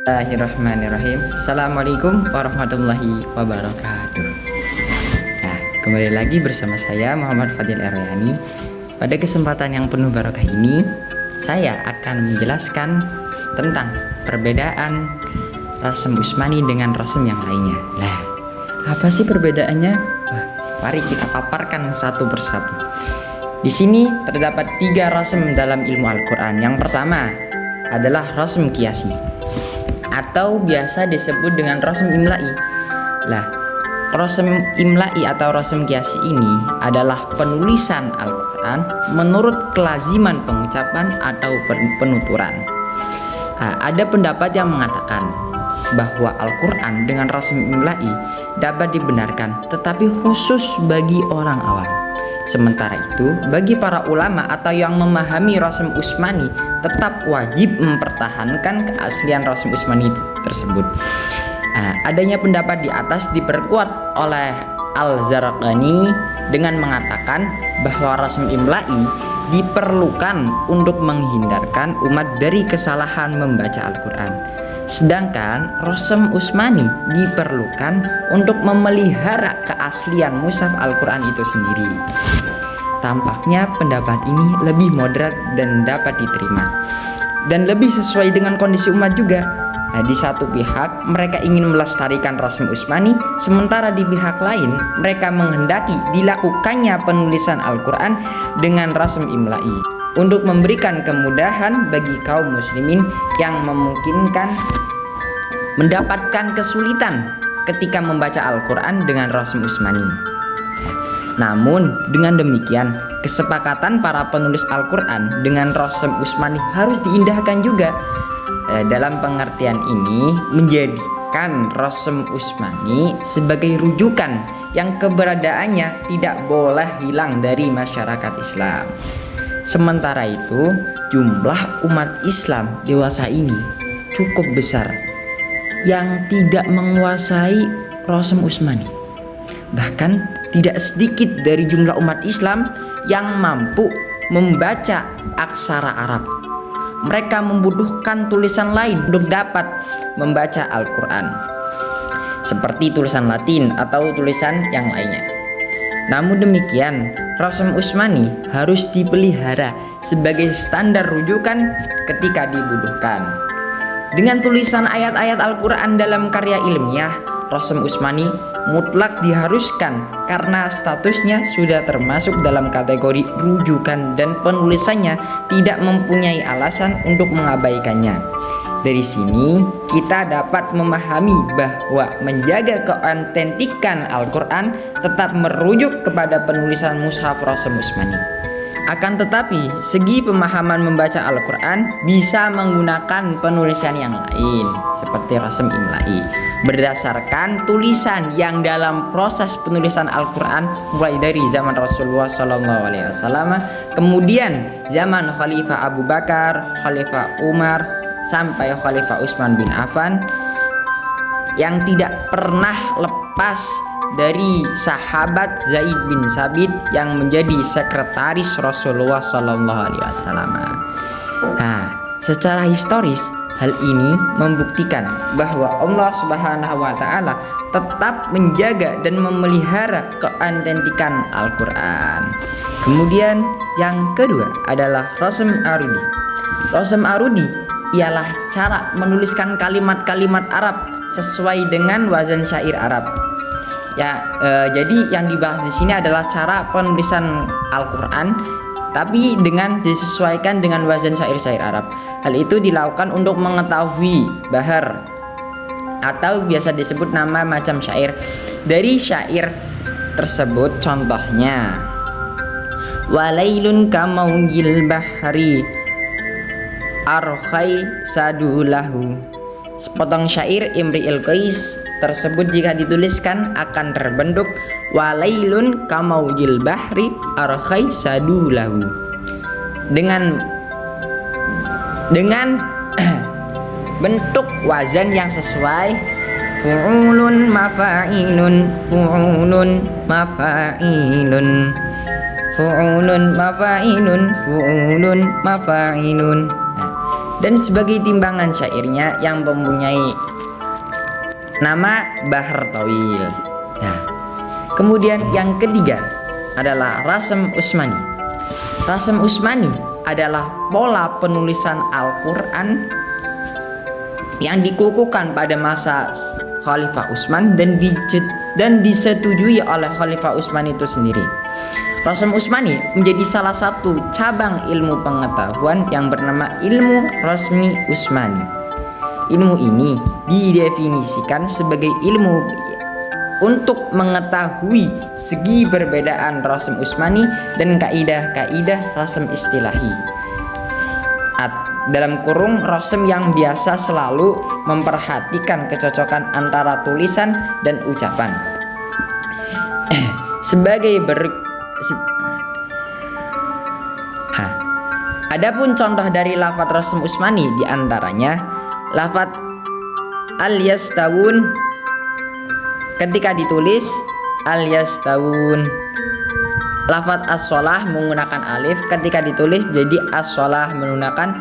Bismillahirrahmanirrahim. Assalamualaikum warahmatullahi wabarakatuh. Nah, kembali lagi bersama saya Muhammad Fadil Eryani. Pada kesempatan yang penuh barokah ini, saya akan menjelaskan tentang perbedaan Rasm Utsmani dengan rasm yang lainnya. Nah, apa sih perbedaannya? Wah, mari kita paparkan satu persatu. Di sini terdapat 3 rasm dalam ilmu Al-Quran. Yang pertama adalah rasm qiyasi, atau biasa disebut dengan rasm imla'i. Lah, rasm imla'i atau rasm qiyasi ini adalah penulisan Al-Quran menurut kelaziman pengucapan atau penuturan. Nah, ada pendapat yang mengatakan bahwa Al-Quran dengan rasm imla'i dapat dibenarkan, tetapi khusus bagi orang awam. Sementara itu, bagi para ulama atau yang memahami Rasm Utsmani tetap wajib mempertahankan keaslian Rasm Utsmani tersebut. Adanya pendapat di atas diperkuat oleh Al-Zarqani dengan mengatakan bahwa rasm imla'i diperlukan untuk menghindarkan umat dari kesalahan membaca Al-Quran. Sedangkan Rasm Utsmani diperlukan untuk memelihara keaslian mushaf Al-Quran itu sendiri. Tampaknya pendapat ini lebih moderat dan dapat diterima, dan lebih sesuai dengan kondisi umat juga. Nah, di satu pihak mereka ingin melestarikan Rasm Utsmani, sementara di pihak lain mereka menghendaki dilakukannya penulisan Al-Quran dengan rasm imla'i untuk memberikan kemudahan bagi kaum muslimin yang memungkinkan mendapatkan kesulitan ketika membaca Al-Quran dengan Rasm Utsmani. Namun dengan demikian, kesepakatan para penulis Al-Quran dengan Rasm Utsmani harus diindahkan juga. Dalam pengertian ini menjadikan Rasm Utsmani sebagai rujukan yang keberadaannya tidak boleh hilang dari masyarakat Islam. Sementara itu, jumlah umat Islam dewasa ini cukup besar yang tidak menguasai Rasm Utsmani. Bahkan tidak sedikit dari jumlah umat Islam yang mampu membaca aksara Arab. Mereka membutuhkan tulisan lain untuk dapat membaca Al-Quran, seperti tulisan Latin atau tulisan yang lainnya. Namun demikian, Rasm Utsmani harus dipelihara sebagai standar rujukan ketika dibutuhkan. Dengan tulisan ayat-ayat Al-Quran dalam karya ilmiah, Rasm Utsmani mutlak diharuskan karena statusnya sudah termasuk dalam kategori rujukan dan penulisannya tidak mempunyai alasan untuk mengabaikannya. Dari sini kita dapat memahami bahwa menjaga keautentikan Al-Quran tetap merujuk kepada penulisan mushaf Rasm Utsmani. Akan tetapi segi pemahaman membaca Al-Quran bisa menggunakan penulisan yang lain seperti rasm imla'i berdasarkan tulisan yang dalam proses penulisan Al-Quran mulai dari zaman Rasulullah SAW, kemudian zaman Khalifah Abu Bakar, Khalifah Umar, sampai Khalifah Utsman bin Affan, yang tidak pernah lepas dari sahabat Zaid bin Sabit yang menjadi sekretaris Rasulullah SAW. Nah, secara historis hal ini membuktikan bahwa Allah Subhanahu wa Ta'ala tetap menjaga dan memelihara keautentikan Al-Quran. Kemudian yang kedua adalah Rasm Arudi. Rasm Arudi ialah cara menuliskan kalimat-kalimat Arab sesuai dengan wazan syair Arab. Jadi yang dibahas di sini adalah cara penulisan Al-Quran, tapi dengan disesuaikan dengan wazan syair-syair Arab. Hal itu dilakukan untuk mengetahui bahar atau biasa disebut nama macam syair dari syair tersebut. Contohnya, walailun kamaujil bahri arkhai sadulahu. Sepotong syair Imri'il Qais tersebut jika dituliskan akan terbentuk walailun kamaujil bahri arkhai sadulahu dengan bentuk wazan yang sesuai, fu'ulun mafa'ilun fu'ulun mafa'ilun fu'ulun mafa'ilun fu'ulun mafa'ilun. dan sebagai timbangan syairnya yang mempunyai nama Bahr Tawil. Nah, kemudian yang ketiga adalah Rasm Utsmani. Rasm Utsmani adalah pola penulisan Al-Quran yang dikukuhkan pada masa Khalifah Utsman dan disetujui oleh Khalifah Utsman itu sendiri. Rasm Utsmani menjadi salah satu cabang ilmu pengetahuan yang bernama ilmu Rasmi Utsmani. Ilmu ini didefinisikan sebagai ilmu untuk mengetahui segi perbedaan Rasm Utsmani dan kaidah-kaidah rasm istilahi. Dalam kurung rasm yang biasa selalu memperhatikan kecocokan antara tulisan dan ucapan. Adapun contoh dari lafadz Rasm Utsmani diantaranya lafadz al-yastawun ketika ditulis al-yastawun. Lafadz as-shalah menggunakan alif ketika ditulis jadi as-shalah menggunakan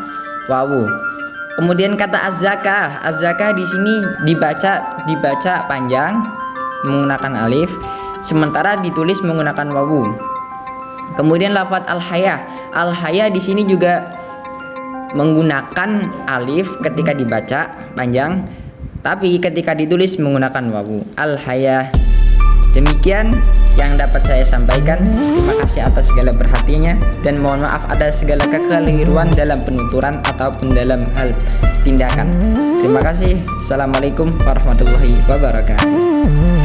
wawu. Kemudian kata az-zakah, az-zakah di sini dibaca panjang menggunakan alif, sementara ditulis menggunakan wawu. Kemudian lafadz al-haya, al-haya di sini juga menggunakan alif ketika dibaca panjang, tapi ketika ditulis menggunakan wawu. Al-haya. Demikian yang dapat saya sampaikan. Terima kasih atas segala perhatiannya dan mohon maaf atas segala kekeliruan dalam penuturan ataupun dalam hal tindakan. Terima kasih. Assalamualaikum warahmatullahi wabarakatuh.